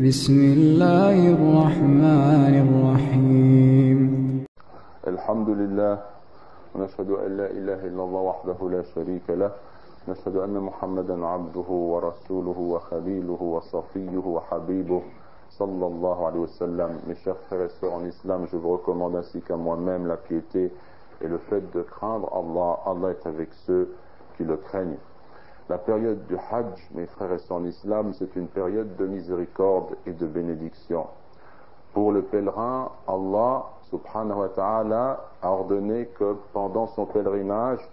بسم الله الرحمن الرحيم الحمد لله ونشهد أن لا إله إلا الله وحده لا شريك له نشهد أن محمدا عبده ورسوله وخليله وصفيه وحبيبه صلى الله عليه وسلم. Mes chers frères et sœurs en islam, je vous recommande ainsi qu'à moi-même la piété et le fait de craindre Allah. Allah est avec ceux qui le craignent. La période du Hajj, mes frères et sœurs en islam, c'est une période de miséricorde et de bénédiction. Pour le pèlerin, Allah subhanahu wa ta'ala a ordonné que pendant son pèlerinage,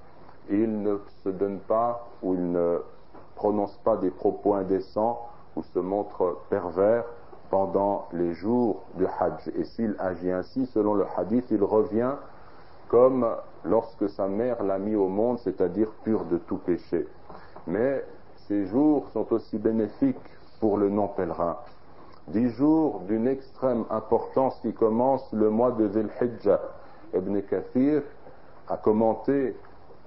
il ne se donne pas ou il ne prononce pas des propos indécents ou se montre pervers pendant les jours du Hajj. Et s'il agit ainsi, selon le hadith, il revient comme lorsque sa mère l'a mis au monde, c'est-à-dire pur de tout péché. Mais ces jours sont aussi bénéfiques pour le non-pèlerin. 10 jours d'une extrême importance qui commencent le mois de Dhul Hijjah. Ibn Kathir a commenté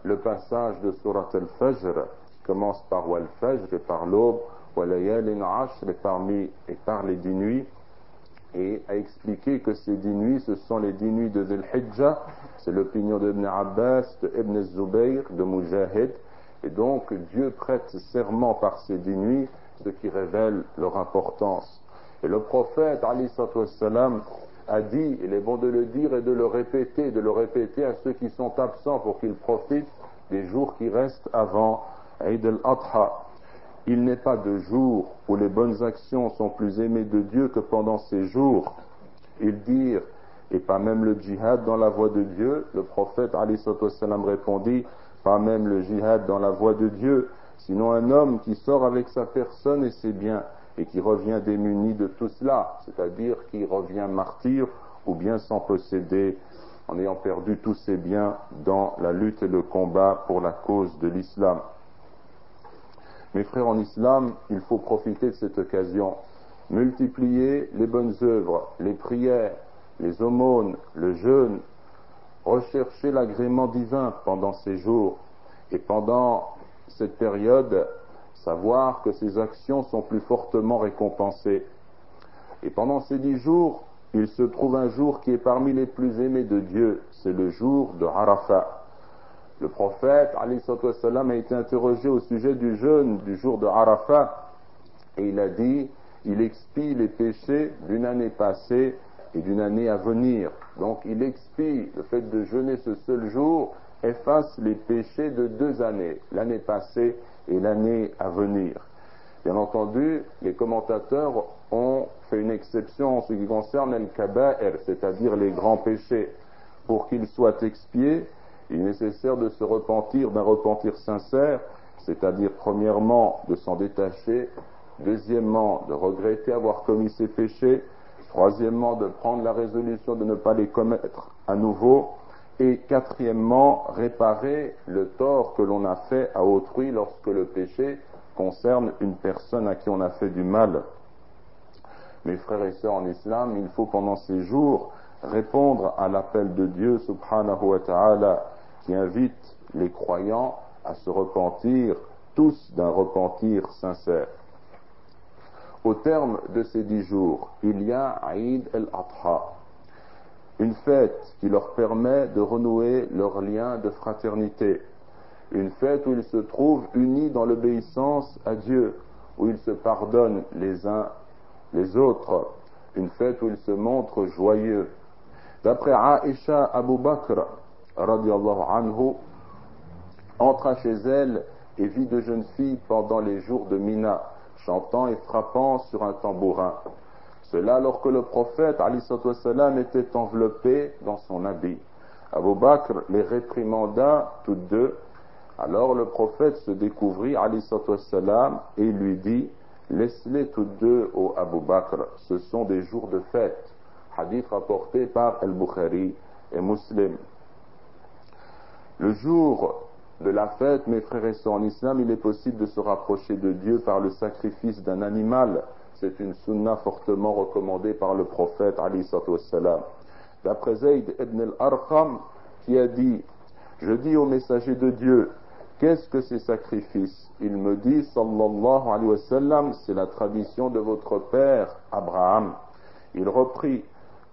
le passage de Surat al-Fajr, qui commence par Wal-Fajr et par l'aube, Walayalin Ashr et par les 10 nuits, et a expliqué que ces 10 nuits, ce sont les 10 nuits de Dhul Hijjah. C'est l'opinion d'Ibn Abbas, de Ibn Zubayr, de Mujahid. Et donc, Dieu prête serment par ces 10 nuits, ce qui révèle leur importance. Et le prophète, alayhi salatu wassalam, a dit, il est bon de le dire et de le répéter à ceux qui sont absents pour qu'ils profitent des jours qui restent avant Eid al-Adha. Il n'est pas de jour où les bonnes actions sont plus aimées de Dieu que pendant ces jours. Ils dirent, et pas même le djihad dans la voie de Dieu. Le prophète, alayhi salatu wassalam, répondit, pas même le djihad dans la voie de Dieu, sinon un homme qui sort avec sa personne et ses biens, et qui revient démuni de tout cela, c'est-à-dire qui revient martyr ou bien sans posséder, en ayant perdu tous ses biens dans la lutte et le combat pour la cause de l'islam. Mes frères en islam, il faut profiter de cette occasion, multiplier les bonnes œuvres, les prières, les aumônes, le jeûne, rechercher l'agrément divin pendant ces jours, et pendant cette période, savoir que ces actions sont plus fortement récompensées. Et pendant ces 10 jours, il se trouve un jour qui est parmi les plus aimés de Dieu, c'est le jour de Arafat. Le prophète, alayhi salatu wassalam, a été interrogé au sujet du jeûne du jour de Arafat, et il a dit, il expie les péchés d'une année passée et d'une année à venir. Donc il expie, le fait de jeûner ce seul jour efface les péchés de 2 années, l'année passée et l'année à venir. Bien entendu, les commentateurs ont fait une exception en ce qui concerne al-kaba'ir, c'est-à-dire les grands péchés. Pour qu'ils soient expiés, il est nécessaire de se repentir d'un repentir sincère, c'est-à-dire premièrement de s'en détacher, deuxièmement de regretter avoir commis ces péchés, troisièmement de prendre la résolution de ne pas les commettre à nouveau, et quatrièmement réparer le tort que l'on a fait à autrui lorsque le péché concerne une personne à qui on a fait du mal. Mes frères et sœurs en islam, il faut pendant ces jours répondre à l'appel de Dieu subhanahu wa ta'ala qui invite les croyants à se repentir, tous d'un repentir sincère. Au terme de ces 10 jours, il y a Eid al-Adha, une fête qui leur permet de renouer leurs liens de fraternité, une fête où ils se trouvent unis dans l'obéissance à Dieu, où ils se pardonnent les uns les autres, une fête où ils se montrent joyeux. D'après Aïcha, Abu Bakr radiallahu anhu entra chez elle et vit 2 jeunes filles pendant les jours de Mina, chantant et frappant sur un tambourin. Cela alors que le prophète alayhi salatu wassalam était enveloppé dans son habit. Abu Bakr les réprimanda toutes 2. Alors le prophète se découvrit alayhi salatu wassalam et lui dit, laisse-les toutes 2 ô Abu Bakr, ce sont des jours de fête. Hadith rapporté par Al-Bukhari et Muslim. Le jour de la fête, mes frères et sœurs en islam, il est possible de se rapprocher de Dieu par le sacrifice d'un animal. C'est une sunna fortement recommandée par le prophète alayhi salatu wassalam. D'après Zayd ibn al-Arqam qui a dit, je dis au messager de Dieu, Qu'est-ce que ces sacrifices? Il me dit, sallallahu alayhi wa sallam, c'est la tradition de votre père, Abraham. Il reprit,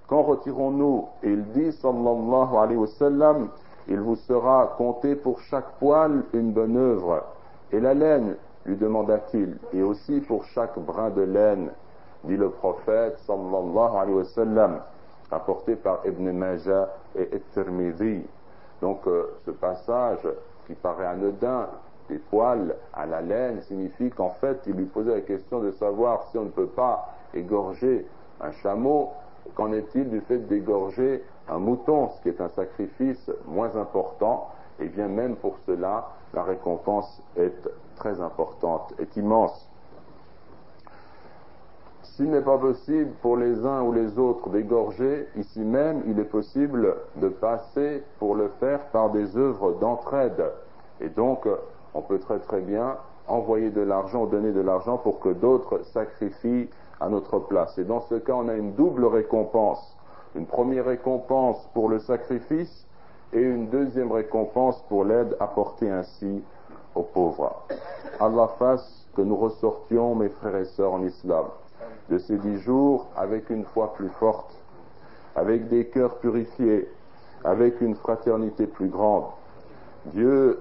quand retirons-nous? Et il dit, sallallahu alayhi wa sallam, il vous sera compté pour chaque poil une bonne œuvre. Et la laine, lui demanda-t-il, et aussi pour chaque brin de laine, dit le prophète, sallallahu alayhi wa sallam, rapporté par Ibn Majah et At-Tirmidhi. Donc ce passage qui paraît anodin, des poils à la laine, signifie qu'en fait il lui posait la question de savoir si on ne peut pas égorger un chameau, qu'en est-il du fait d'égorger un mouton, ce qui est un sacrifice moins important, et bien même pour cela la récompense est très importante, est immense. S'il n'est pas possible pour les uns ou les autres d'égorger, ici même, il est possible de passer pour le faire par des œuvres d'entraide. Et donc, on peut très très bien envoyer de l'argent, donner de l'argent pour que d'autres sacrifient à notre place. Et dans ce cas, on a une double récompense. Une première récompense pour le sacrifice et une deuxième récompense pour l'aide apportée ainsi aux pauvres. Allah fasse que nous ressortions, mes frères et sœurs en islam, de ces 10 jours avec une foi plus forte, avec des cœurs purifiés, avec une fraternité plus grande. Dieu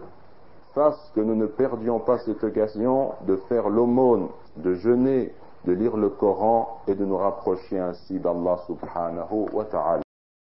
fasse que nous ne perdions pas cette occasion de faire l'aumône, de jeûner, de lire le Coran et de nous rapprocher ainsi d'Allah subhanahu wa ta'ala.